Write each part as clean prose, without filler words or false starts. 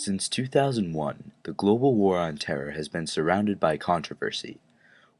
Since 2001, the global war on terror has been surrounded by controversy.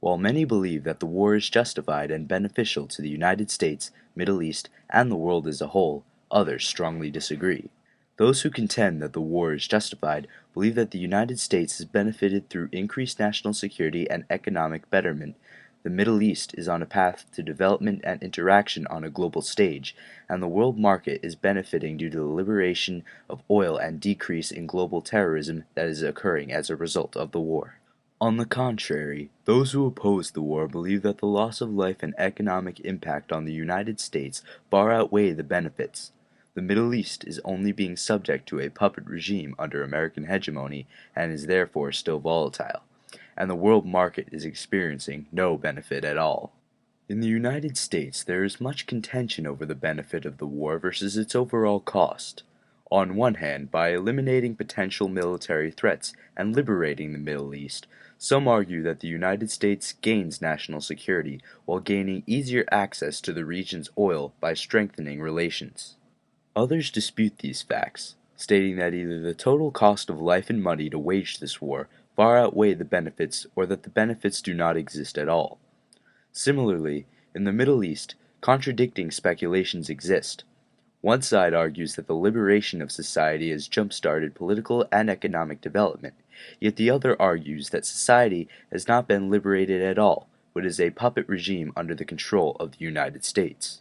While many believe that the war is justified and beneficial to the United States, Middle East, and the world as a whole, others strongly disagree. Those who contend that the war is justified believe that the United States has benefited through increased national security and economic betterment. The Middle East is on a path to development and interaction on a global stage, and the world market is benefiting due to the liberation of oil and decrease in global terrorism that is occurring as a result of the war. On the contrary, those who oppose the war believe that the loss of life and economic impact on the United States far outweigh the benefits. The Middle East is only being subject to a puppet regime under American hegemony and is therefore still volatile, and the world market is experiencing no benefit at all. In the United States, there is much contention over the benefit of the war versus its overall cost. On one hand, by eliminating potential military threats and liberating the Middle East, some argue that the United States gains national security while gaining easier access to the region's oil by strengthening relations. Others dispute these facts, stating that either the total cost of life and money to wage this war far outweigh the benefits or that the benefits do not exist at all. Similarly, in the Middle East, contradicting speculations exist. One side argues that the liberation of society has jump-started political and economic development, yet the other argues that society has not been liberated at all, but is a puppet regime under the control of the United States.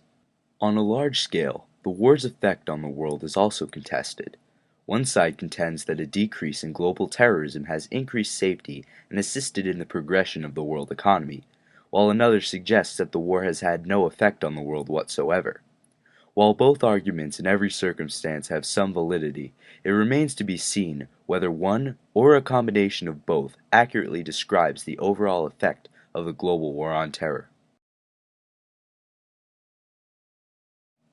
On a large scale, the war's effect on the world is also contested. One side contends that a decrease in global terrorism has increased safety and assisted in the progression of the world economy, while another suggests that the war has had no effect on the world whatsoever. While both arguments in every circumstance have some validity, it remains to be seen whether one or a combination of both accurately describes the overall effect of the global war on terror.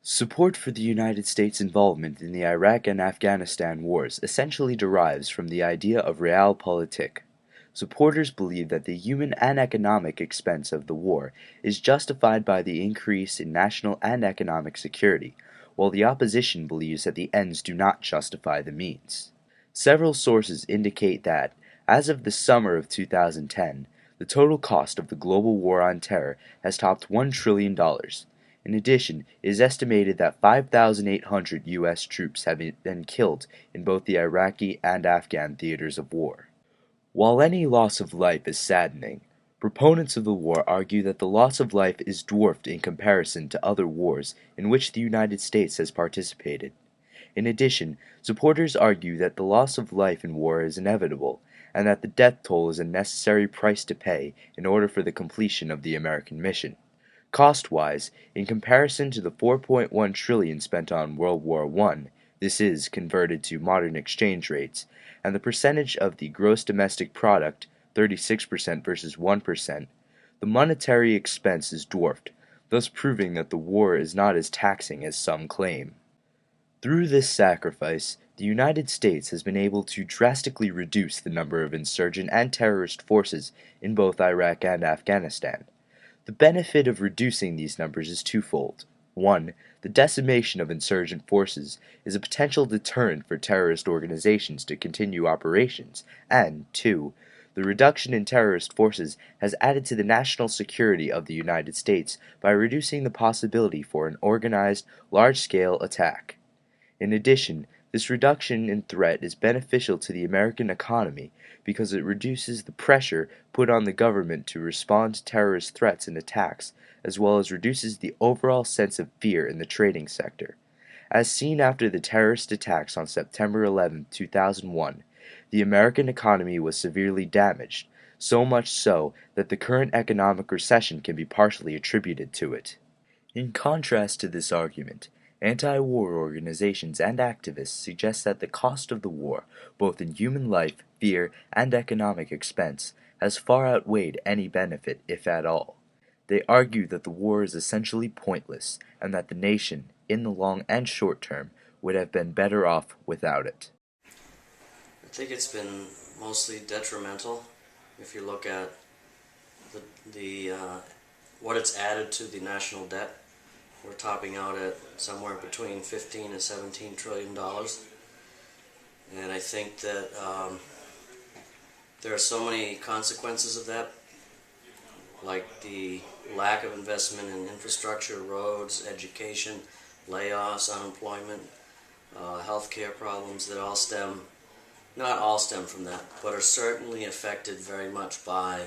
Support for the United States' involvement in the Iraq and Afghanistan wars essentially derives from the idea of realpolitik. Supporters believe that the human and economic expense of the war is justified by the increase in national and economic security, while the opposition believes that the ends do not justify the means. Several sources indicate that, as of the summer of 2010, the total cost of the global war on terror has topped $1 trillion. In addition, it is estimated that 5,800 U.S. troops have been killed in both the Iraqi and Afghan theaters of war. While any loss of life is saddening, proponents of the war argue that the loss of life is dwarfed in comparison to other wars in which the United States has participated. In addition, supporters argue that the loss of life in war is inevitable, and that the death toll is a necessary price to pay in order for the completion of the American mission. Cost-wise, in comparison to the 4.1 trillion spent on World War I, this is converted to modern exchange rates, and the percentage of the gross domestic product, 36% versus 1%, the monetary expense is dwarfed, thus proving that the war is not as taxing as some claim. Through this sacrifice, the United States has been able to drastically reduce the number of insurgent and terrorist forces in both Iraq and Afghanistan. The benefit of reducing these numbers is twofold. One, the decimation of insurgent forces is a potential deterrent for terrorist organizations to continue operations, and two, the reduction in terrorist forces has added to the national security of the United States by reducing the possibility for an organized, large-scale attack. In addition, this reduction in threat is beneficial to the American economy because it reduces the pressure put on the government to respond to terrorist threats and attacks, as well as reduces the overall sense of fear in the trading sector. As seen after the terrorist attacks on September 11, 2001, the American economy was severely damaged, so much so that the current economic recession can be partially attributed to it. In contrast to this argument, anti-war organizations and activists suggest that the cost of the war, both in human life, fear, and economic expense, has far outweighed any benefit, if at all. They argue that the war is essentially pointless, and that the nation, in the long and short term, would have been better off without it. I think it's been mostly detrimental. If you look at the what it's added to the national debt, we're topping out at somewhere between $15 and $17 trillion. And I think that there are so many consequences of that, like the lack of investment in infrastructure, roads, education, layoffs, unemployment, healthcare problems that all stem, not all stem from that, but are certainly affected very much by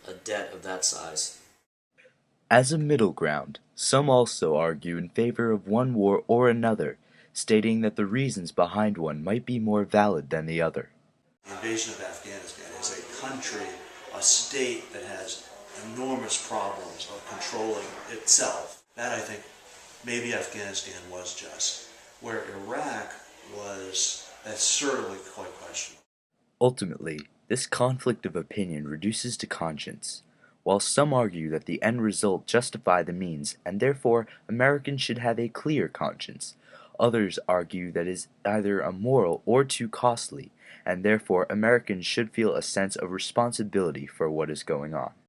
a debt of that size. As a middle ground, some also argue in favor of one war or another, stating that the reasons behind one might be more valid than the other. The invasion of Afghanistan is a country, a state that has enormous problems of controlling itself. That I think maybe Afghanistan was just. Where Iraq was, that's certainly quite questionable. Ultimately, this conflict of opinion reduces to conscience. While some argue that the end result justify the means and therefore Americans should have a clear conscience, others argue that it is either immoral or too costly, and therefore Americans should feel a sense of responsibility for what is going on.